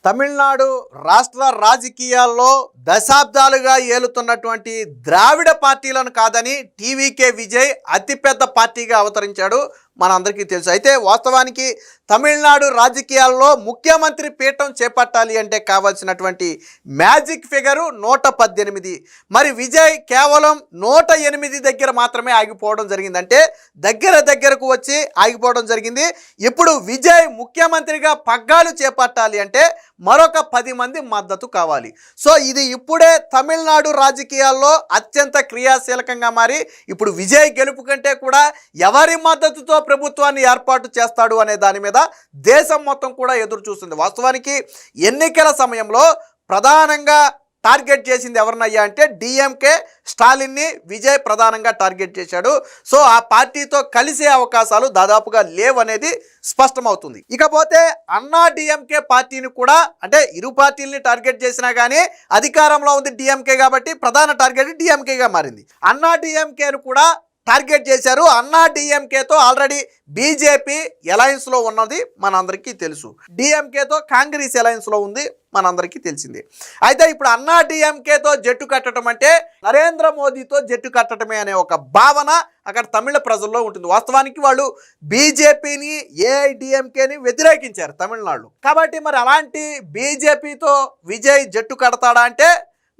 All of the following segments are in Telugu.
తమిళనాడు రాష్ట్ర రాజకీయాల్లో దశాబ్దాలుగా ఏలుతున్నటువంటి ద్రావిడ పార్టీలను కాదని టీవీకే విజయ్ అతిపెద్ద పార్టీగా అవతరించాడు. మనందరికీ తెలుసు. అయితే వాస్తవానికి తమిళనాడు రాజకీయాల్లో ముఖ్యమంత్రి పీఠం చేపట్టాలి అంటే కావాల్సినటువంటి మ్యాజిక్ ఫిగరు 118. మరి విజయ్ కేవలం 108 దగ్గర మాత్రమే ఆగిపోవడం జరిగింది. అంటే దగ్గరకు వచ్చి ఆగిపోవడం జరిగింది. ఇప్పుడు విజయ్ ముఖ్యమంత్రిగా పగ్గాలు చేపట్టాలి అంటే మరొక 10 మంది మద్దతు కావాలి. సో ఇది ఇప్పుడే తమిళనాడు రాజకీయాల్లో అత్యంత క్రియాశీలకంగా మారి ఇప్పుడు విజయ్ గెలుపు కంటే కూడా ఎవరి మద్దతుతో ప్రభుత్వాన్ని ఏర్పాటు చేస్తాడు అనే దాని మీద దేశం మొత్తం కూడా ఎదురు చూస్తుంది. వాస్తవానికి ఎన్నికల సమయంలో ప్రధానంగా టార్గెట్ చేసింది ఎవరినయ్యా అంటే డిఎంకే స్టాలిన్ని విజయ్ ప్రధానంగా టార్గెట్ చేశాడు. సో ఆ పార్టీతో కలిసే అవకాశాలు దాదాపుగా లేవనేది స్పష్టమవుతుంది. ఇకపోతే అన్నా డిఎంకే పార్టీని కూడా, అంటే ఇరు పార్టీలని టార్గెట్ చేసినా కానీ అధికారంలో ఉంది డిఎంకే కాబట్టి ప్రధాన టార్గెట్ డిఎంకేగా మారింది. అన్నా డిఎంకేను కూడా టార్గెట్ చేశారు. అన్నా డిఎంకేతో ఆల్రెడీ బీజేపీ అలయన్స్లో ఉన్నది మనందరికీ తెలుసు. డిఎంకేతో కాంగ్రెస్ అలయన్స్లో ఉంది మనందరికీ తెలిసిందే. అయితే ఇప్పుడు అన్నా డిఎంకేతో జట్టు కట్టడం అంటే నరేంద్ర మోదీతో జట్టు కట్టడమే అనే ఒక భావన అక్కడ తమిళ ప్రజల్లో ఉంటుంది. వాస్తవానికి వాళ్ళు బీజేపీని ఏఐడిఎంకేని వ్యతిరేకించారు తమిళనాడులో. కాబట్టి మరి అలాంటి బీజేపీతో విజయ్ జట్టు కడతాడా అంటే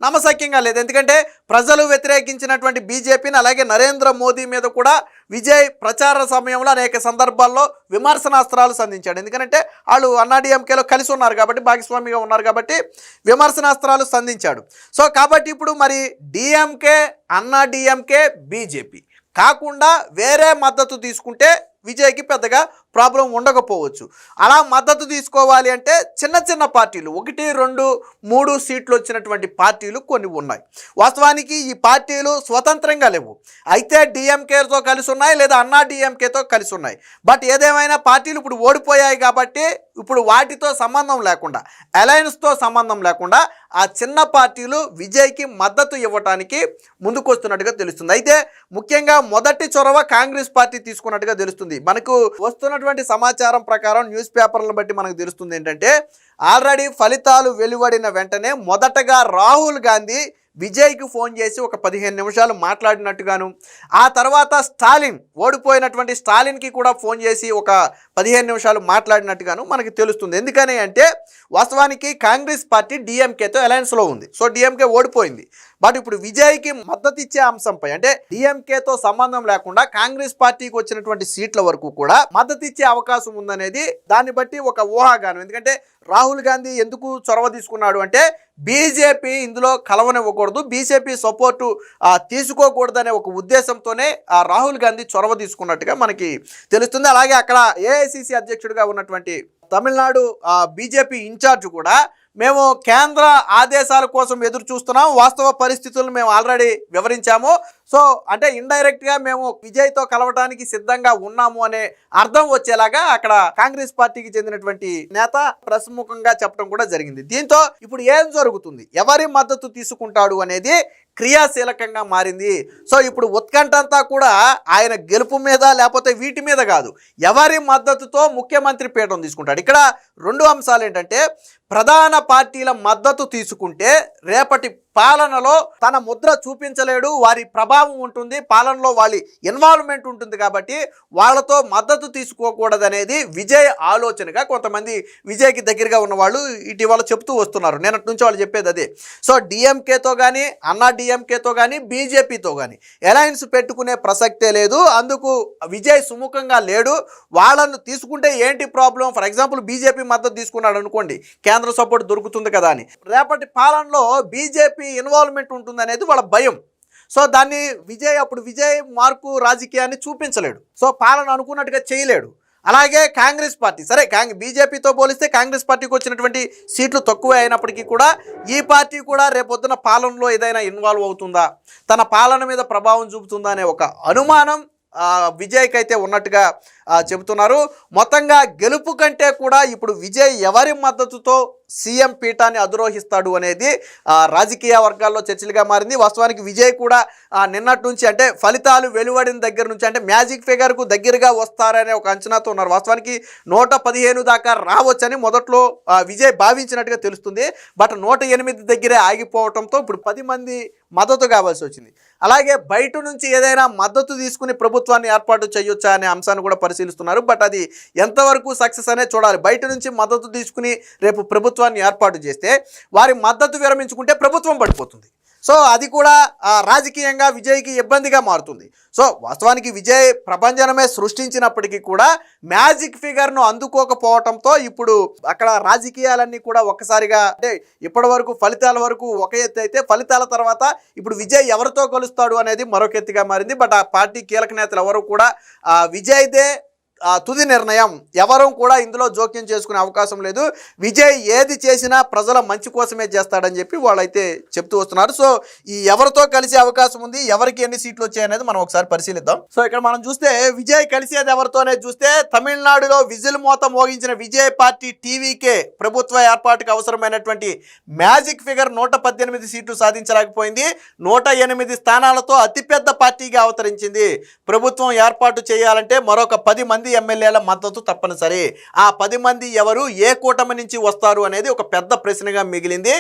నమ్మశక్యంగా లేదు. ఎందుకంటే ప్రజలు వ్యతిరేకించినటువంటి బీజేపీని, అలాగే నరేంద్ర మోదీ మీద కూడా విజయ్ ప్రచార సమయంలో అనేక సందర్భాల్లో విమర్శనాస్త్రాలు సంధించాడు. ఎందుకంటే వాళ్ళు అన్నాడీఎంకేలో కలిసి ఉన్నారు కాబట్టి, భాగస్వామిగా ఉన్నారు కాబట్టి విమర్శనాస్త్రాలు సంధించాడు. సో కాబట్టి ఇప్పుడు మరి డిఎంకే, అన్నాడీఎంకే, బీజేపీ కాకుండా వేరే మద్దతు తీసుకుంటే విజయ్కి పెద్దగా ప్రాబ్లం ఉండకపోవచ్చు. అలా మద్దతు తీసుకోవాలి అంటే చిన్న పార్టీలు 1, 2, 3 సీట్లు వచ్చినటువంటి పార్టీలు కొన్ని ఉన్నాయి. వాస్తవానికి ఈ పార్టీలు స్వతంత్రంగా లేవు. అయితే డిఎంకేతో కలిసి ఉన్నాయి, లేదా అన్నా డిఎంకేతో కలిసి ఉన్నాయి. బట్ ఏదేమైనా పార్టీలు ఇప్పుడు ఓడిపోయాయి కాబట్టి ఇప్పుడు వాటితో సంబంధం లేకుండా, అలయన్స్తో సంబంధం లేకుండా ఆ చిన్న పార్టీలు విజయ్కి మద్దతు ఇవ్వడానికి ముందుకొస్తున్నట్టుగా తెలుస్తుంది. అయితే ముఖ్యంగా మొదటి చొరవ కాంగ్రెస్ పార్టీ తీసుకున్నట్టుగా తెలుస్తుంది. మనకు వస్తున్నటువంటి సమాచారం ప్రకారం న్యూస్ పేపర్లను బట్టి మనకు తెలుస్తుంది ఏంటంటే ఆల్రెడీ ఫలితాలు వెలువడిన వెంటనే మొదటగా రాహుల్ గాంధీ విజయ్కి ఫోన్ చేసి ఒక 15 నిమిషాలు మాట్లాడినట్టుగాను, ఆ తర్వాత స్టాలిన్, ఓడిపోయినటువంటి స్టాలిన్కి కూడా ఫోన్ చేసి ఒక 15 నిమిషాలు మాట్లాడినట్టుగాను మనకి తెలుస్తుంది. ఎందుకని అంటే వాస్తవానికి కాంగ్రెస్ పార్టీ డిఎంకేతో అలయన్స్లో ఉంది. సో డిఎంకే ఓడిపోయింది. బట్ ఇప్పుడు విజయ్కి మద్దతు ఇచ్చే అంశంపై, అంటే డిఎంకేతో సంబంధం లేకుండా కాంగ్రెస్ పార్టీకి వచ్చినటువంటి సీట్ల వరకు కూడా మద్దతు ఇచ్చే అవకాశం ఉందనేది దాన్ని బట్టి ఒక ఊహాగానం. ఎందుకంటే రాహుల్ గాంధీ ఎందుకు చొరవ తీసుకున్నాడు అంటే బీజేపీ ఇందులో కలవనివ్వకూడదు, బీజేపీ సపోర్టు తీసుకోకూడదనే ఒక ఉద్దేశంతోనే రాహుల్ గాంధీ చొరవ తీసుకున్నట్టుగా మనకి తెలుస్తుంది. అలాగే అక్కడ ఏఐసిసి అధ్యక్షుడిగా ఉన్నటువంటి తమిళనాడు బీజేపీ ఇన్ఛార్జ్ కూడా మేము కేంద్ర ఆదేశాల కోసం ఎదురు చూస్తున్నాం, వాస్తవ పరిస్థితులను మేము ఆల్రెడీ వివరించాము, సో అంటే ఇండైరెక్ట్గా మేము విజయ్తో కలవడానికి సిద్ధంగా ఉన్నాము అనే అర్థం వచ్చేలాగా అక్కడ కాంగ్రెస్ పార్టీకి చెందినటువంటి నేత ప్రముఖంగా చెప్పడం కూడా జరిగింది. దీంతో ఇప్పుడు ఏం జరుగుతుంది, ఎవరి మద్దతు తీసుకుంటాడు అనేది క్రియాశీలకంగా మారింది. సో ఇప్పుడు ఉత్కంఠ అంతా కూడా ఆయన గెలుపు మీద లేకపోతే వీటి మీద కాదు, ఎవరి మద్దతుతో ముఖ్యమంత్రి పీఠం తీసుకుంటాడు. ఇక్కడ 2 అంశాలు ఏంటంటే ప్రధాన పార్టీల మద్దతు తీసుకుంటే రేపటి పాలనలో తన ముద్ర చూపించలేడు, వారి ప్రభావం ఉంటుంది, పాలనలో వాళ్ళ ఇన్వాల్వ్మెంట్ ఉంటుంది. కాబట్టి వాళ్ళతో మద్దతు తీసుకోకూడదనేది విజయ్ ఆలోచనగా కొంతమంది విజయ్కి దగ్గరగా ఉన్న వాళ్ళు ఇటీవల చెప్తూ వస్తున్నారు. నిన్నటి నుంచి వాళ్ళు చెప్పేది అదే. సో డిఎంకేతో కానీ, అన్నా డిఎంకేతో కానీ, బీజేపీతో కానీ అలయన్స్ పెట్టుకునే ప్రసక్తే లేదు. అందుకు విజయ్ సుముఖంగా లేడు. వాళ్ళను తీసుకుంటే ఏంటి ప్రాబ్లం? ఫర్ ఎగ్జాంపుల్ బీజేపీ మద్దతు తీసుకున్నాడు అనుకోండి, కేంద్ర సపోర్ట్ దొరుకుతుంది కదా అని, రేపటి పాలనలో బీజేపీ ఇన్వాల్వ్మెంట్ ఉంటుంది అనేది వాళ్ళ భయం. సో దాన్ని విజయ్ మార్కు రాజకీయాన్ని చూపించలేడు. సో పాలన అనుకున్నట్టుగా చేయలేడు. అలాగే కాంగ్రెస్ పార్టీ, సరే బీజేపీతో పోలిస్తే కాంగ్రెస్ పార్టీకి వచ్చినటువంటి సీట్లు తక్కువే అయినప్పటికీ కూడా ఈ పార్టీ కూడా రేపొద్దున పాలనలో ఏదైనా ఇన్వాల్వ్ అవుతుందా, తన పాలన మీద ప్రభావం చూపుతుందా అనే ఒక అనుమానం విజయ్కి అయితే ఉన్నట్టుగా చెబుతున్నారు. మొత్తంగా గెలుపు కంటే కూడా ఇప్పుడు విజయ్ ఎవరి మద్దతుతో సీఎం పీఠాన్ని అధిరోహిస్తాడు అనేది రాజకీయ వర్గాల్లో చర్చలుగా మారింది. వాస్తవానికి విజయ్ కూడా నిన్నటి నుంచి అంటే ఫలితాలు వెలువడిన దగ్గర నుంచి అంటే మ్యాజిక్ ఫిగర్కు దగ్గరగా వస్తారనే ఒక అంచనాతో ఉన్నారు. వాస్తవానికి 115 దాకా రావచ్చని మొదట్లో విజయ్ భావించినట్టుగా తెలుస్తుంది. బట్ 108 దగ్గరే ఆగిపోవడంతో ఇప్పుడు 10 మంది మద్దతు కావాల్సి వచ్చింది. అలాగే బయట నుంచి ఏదైనా మద్దతు తీసుకుని ప్రభుత్వాన్ని ఏర్పాటు చేయొచ్చా అనే అంశాన్ని కూడా పరిశీలిస్తున్నారు. బట్ అది ఎంతవరకు సక్సెస్ అనే చూడాలి. బయట నుంచి మద్దతు తీసుకుని రేపు ప్రభుత్వాన్ని ఏర్పాటు చేస్తే వారి మద్దతు విరమించుకుంటే ప్రభుత్వం పడిపోతుంది. సో అది కూడా రాజకీయంగా విజయ్కి ఇబ్బందిగా మారుతుంది. సో వాస్తవానికి విజయ్ ప్రభంజనమే సృష్టించినప్పటికీ కూడా మ్యాజిక్ ఫిగర్ను అందుకోకపోవడంతో ఇప్పుడు అక్కడ రాజకీయాలన్నీ కూడా ఒక్కసారిగా అంటే ఇప్పటి వరకు ఫలితాల వరకు ఒక ఎత్తు అయితే ఫలితాల తర్వాత ఇప్పుడు విజయ్ ఎవరితో కలుస్తాడు అనేది మరొక ఎత్తుగా మారింది. బట్ ఆ పార్టీ కీలక నేతలు ఎవరు కూడా విజయ్దే తుది నిర్ణయం, ఎవరూ కూడా ఇందులో జోక్యం చేసుకునే అవకాశం లేదు. విజయ్ ఏది చేసినా ప్రజల మంచి కోసమే చేస్తాడని చెప్పి వాళ్ళైతే చెప్తూ వస్తున్నారు. సో ఈ ఎవరితో కలిసే అవకాశం ఉంది, ఎవరికి ఎన్ని సీట్లు వచ్చాయనేది మనం ఒకసారి పరిశీలిద్దాం. సో ఇక్కడ మనం చూస్తే విజయ్ కలిసేది ఎవరితో అనేది చూస్తే తమిళనాడులో విజిల్ మోత మోగించిన విజయ్ పార్టీ టీవీకే ప్రభుత్వ ఏర్పాటుకు అవసరమైనటువంటి మ్యాజిక్ ఫిగర్ 118 సీట్లు సాధించలేకపోయింది. 108 స్థానాలతో అతిపెద్ద పార్టీగా అవతరించింది. ప్రభుత్వం ఏర్పాటు చేయాలంటే మరొక 10 మంది ఎమ్మెల్యేల మద్దతు తప్పనిసరి. ఆ 10 మంది ఎవరు, ఏ కూటమి నుంచి వస్తారు అనేది ఒక పెద్ద ప్రశ్నగా మిగిలింది.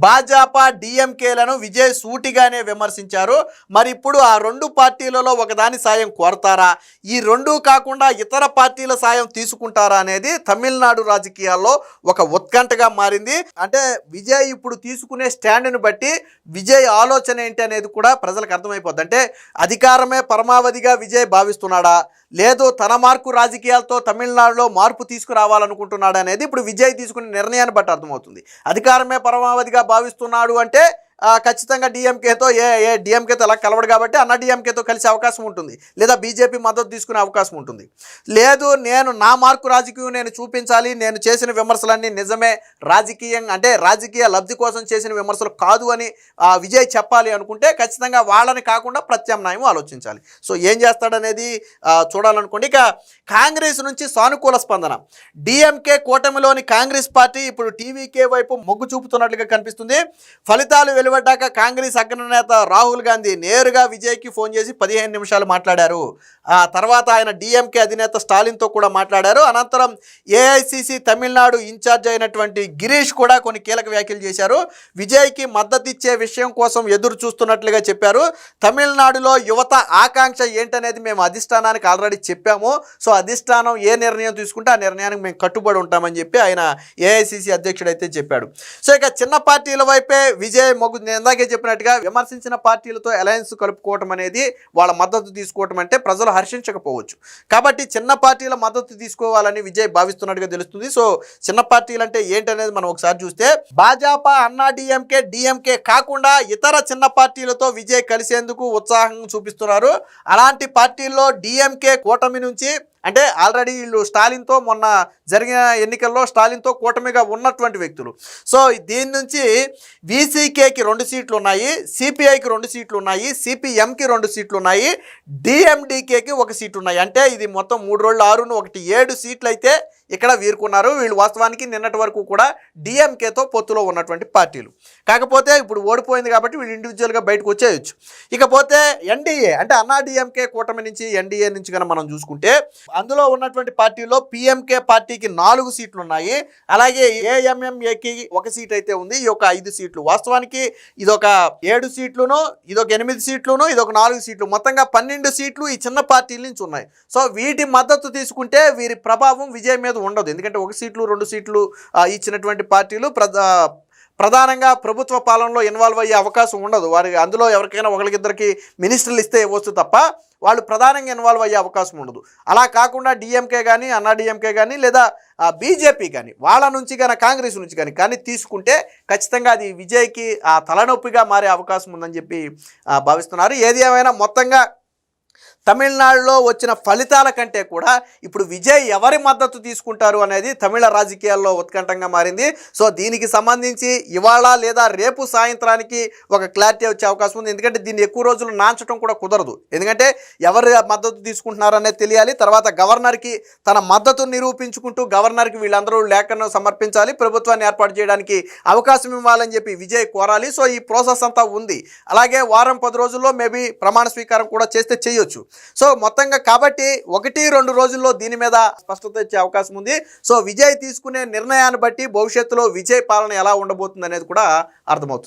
భాజపా డిఎంకేలను విజయ్ సూటిగానే విమర్శించారు. మరి ఇప్పుడు ఆ 2 పార్టీలలో ఒకదాని సాయం కోరతారా, ఈ 2 కాకుండా ఇతర పార్టీల సాయం తీసుకుంటారా అనేది తమిళనాడు రాజకీయాల్లో ఒక ఉత్కంఠగా మారింది. అంటే విజయ్ ఇప్పుడు తీసుకునే స్టాండ్ను బట్టి విజయ్ ఆలోచన ఏంటి అనేది కూడా ప్రజలకు అర్థమైపోద్ది. అంటే అధికారమే పరమావధిగా విజయ్ భావిస్తున్నాడా, లేదు తన మార్కు రాజకీయాలతో తమిళనాడులో మార్పు తీసుకురావాలనుకుంటున్నాడు అనేది ఇప్పుడు విజయ్ తీసుకునే నిర్ణయాన్ని బట్టి అర్థమవుతుంది. అధికారమే పరమావధిగా భావిస్తున్నాడు అంటే ఖచ్చితంగా డిఎంకేతో డిఎంకేతో అలా కలవడు కాబట్టి అన్న డిఎంకేతో కలిసే అవకాశం ఉంటుంది, లేదా బీజేపీ మద్దతు తీసుకునే అవకాశం ఉంటుంది. లేదు నేను నా మార్కు రాజకీయం నేను చూపించాలి, నేను చేసిన విమర్శలన్నీ నిజమే, రాజకీయంగా అంటే రాజకీయ లబ్ధి కోసం చేసిన విమర్శలు కాదు అని విజయ్ చెప్పాలి అనుకుంటే ఖచ్చితంగా వాళ్ళని కాకుండా ప్రత్యామ్నాయం ఆలోచించాలి. సో ఏం చేస్తాడనేది చూడాలనుకోండి. ఇక కాంగ్రెస్ నుంచి సానుకూల స్పందన. డిఎంకే కూటమిలోని కాంగ్రెస్ పార్టీ ఇప్పుడు టీవీకే వైపు మొగ్గు చూపుతున్నట్లుగా కనిపిస్తుంది. ఫలితాలు వెలువడ్డాక కాంగ్రెస్ అగ్రనేత రాహుల్ గాంధీ నేరుగా విజయ్కి ఫోన్ చేసి 15 నిమిషాలు మాట్లాడారు. ఆ తర్వాత ఆయన డిఎంకే అధినేత స్టాలిన్తో కూడా మాట్లాడారు. అనంతరం ఏఐసిసి తమిళనాడు ఇన్ఛార్జ్ అయినటువంటి గిరీష్ కూడా కొన్ని కీలక వ్యాఖ్యలు చేశారు. విజయ్కి మద్దతు ఇచ్చే విషయం కోసం ఎదురు చూస్తున్నట్లుగా చెప్పారు. తమిళనాడులో యువత ఆకాంక్ష ఏంటనేది మేము అధిష్టానానికి ఆల్రెడీ చెప్పాము. సో అధిష్టానం ఏ నిర్ణయం తీసుకుంటే ఆ నిర్ణయానికి మేము కట్టుబడి ఉంటామని చెప్పి ఆయన ఏఐసిసి అధ్యక్షుడు అయితే చెప్పాడు. సో ఇక చిన్న పార్టీల వైపే విజయ్ మొగ్గు, నేను ఇందాకే చెప్పినట్టుగా విమర్శించిన పార్టీలతో అలయన్స్ కలుపుకోవటం అనేది, వాళ్ళ మద్దతు తీసుకోవటం అంటే ప్రజలు హర్షించకపోవచ్చు. కాబట్టి చిన్న పార్టీల మద్దతు తీసుకోవాలని విజయ్ భావిస్తున్నట్టుగా తెలుస్తుంది. సో చిన్న పార్టీలు అంటే ఏంటనేది మనం ఒకసారి చూస్తే భాజపా, అన్నా డిఎంకే కాకుండా ఇతర చిన్న పార్టీలతో విజయ్ కలిసేందుకు ఉత్సాహం చూపిస్తున్నారు. అలాంటి పార్టీల్లో డిఎంకే కూటమి నుంచి అంటే ఆల్రెడీ వీళ్ళు స్టాలిన్తో మొన్న జరిగిన ఎన్నికల్లో స్టాలిన్తో కూటమిగా ఉన్నటువంటి వ్యక్తులు. సో దీని నుంచి వీసీకేకి 2 సీట్లు ఉన్నాయి, సిపిఐకి 2 సీట్లు ఉన్నాయి, సిపిఎంకి 2 సీట్లు ఉన్నాయి, డిఎండికేకి 1 సీటు ఉన్నాయి. అంటే ఇది మొత్తం 3 రోళ్ళు 6 1 7 సీట్లు అయితే ఇక్కడ వీరుకున్నారు. వీళ్ళు వాస్తవానికి నిన్నటి వరకు కూడా డిఎంకేతో పొత్తులో ఉన్నటువంటి పార్టీలు. కాకపోతే ఇప్పుడు ఓడిపోయింది కాబట్టి వీళ్ళు ఇండివిజువల్గా బయటకు వచ్చేయచ్చు. ఇకపోతే ఎన్డీఏ అంటే అన్నా డిఎంకే కూటమి నుంచి ఎన్డీఏ నుంచి కనుక మనం చూసుకుంటే అందులో ఉన్నటువంటి పార్టీలో పిఎంకే పార్టీకి 4 సీట్లు ఉన్నాయి. అలాగే ఏఎంఎంఏకి 1 సీట్ అయితే ఉంది. ఈ యొక్క 5 సీట్లు వాస్తవానికి ఇదొక 7 సీట్లును, ఇదొక 8 సీట్లును, ఇదొక 4 సీట్లు, మొత్తంగా 12 సీట్లు ఈ చిన్న పార్టీల నుంచి ఉన్నాయి. సో వీటి మద్దతు తీసుకుంటే వీరి ప్రభావం విజయ్ మీద ఉండదు. ఎందుకంటే 1 సీట్లు 2 సీట్లు ఇచ్చినటువంటి పార్టీలు ప్రధానంగా ప్రభుత్వ పాలనలో ఇన్వాల్వ్ అయ్యే అవకాశం ఉండదు. వారి అందులో ఎవరికైనా ఒకరికిద్దరికి మినిస్టర్లు ఇస్తే ఇవ్వచ్చు తప్ప వాళ్ళు ప్రధానంగా ఇన్వాల్వ్ అయ్యే అవకాశం ఉండదు. అలా కాకుండా డిఎంకే కానీ, అన్నా డిఎంకే కానీ, లేదా బీజేపీ కానీ, వాళ్ళ నుంచి కానీ కాంగ్రెస్ నుంచి కానీ తీసుకుంటే ఖచ్చితంగా అది విజయ్కి తలనొప్పిగా మారే అవకాశం ఉందని చెప్పి భావిస్తున్నారు. ఏది ఏమైనా మొత్తంగా తమిళనాడులో వచ్చిన ఫలితాల కంటే కూడా ఇప్పుడు విజయ్ ఎవరి మద్దతు తీసుకుంటారు అనేది తమిళ రాజకీయాల్లో ఉత్కంఠంగా మారింది. సో దీనికి సంబంధించి ఇవాళ లేదా రేపు సాయంత్రానికి ఒక క్లారిటీ వచ్చే అవకాశం ఉంది. ఎందుకంటే దీన్ని ఎక్కువ రోజులు నాంచడం కూడా కుదరదు. ఎందుకంటే ఎవరి మద్దతు తీసుకుంటున్నారు అనేది తెలియాలి. తర్వాత గవర్నర్కి తన మద్దతు నిరూపించుకుంటూ గవర్నర్కి వీళ్ళందరూ లేఖను సమర్పించాలి, ప్రభుత్వాన్ని ఏర్పాటు చేయడానికి అవకాశం ఇవ్వాలని చెప్పి విజయ్ కోరాలి. సో ఈ ప్రాసెస్ అంతా ఉంది. అలాగే వారం 10 రోజుల్లో మేబీ ప్రమాణ స్వీకారం కూడా చేస్తే చేయొచ్చు. సో మొత్తంగా కాబట్టి 1-2 రోజుల్లో దీని మీద స్పష్టత వచ్చే అవకాశం ఉంది. సో విజయ్ తీసుకునే నిర్ణయాన్ని బట్టి భవిష్యత్తులో విజయ్ పాలన ఎలా ఉండబోతుంది అనేది కూడా అర్థమవుతుంది.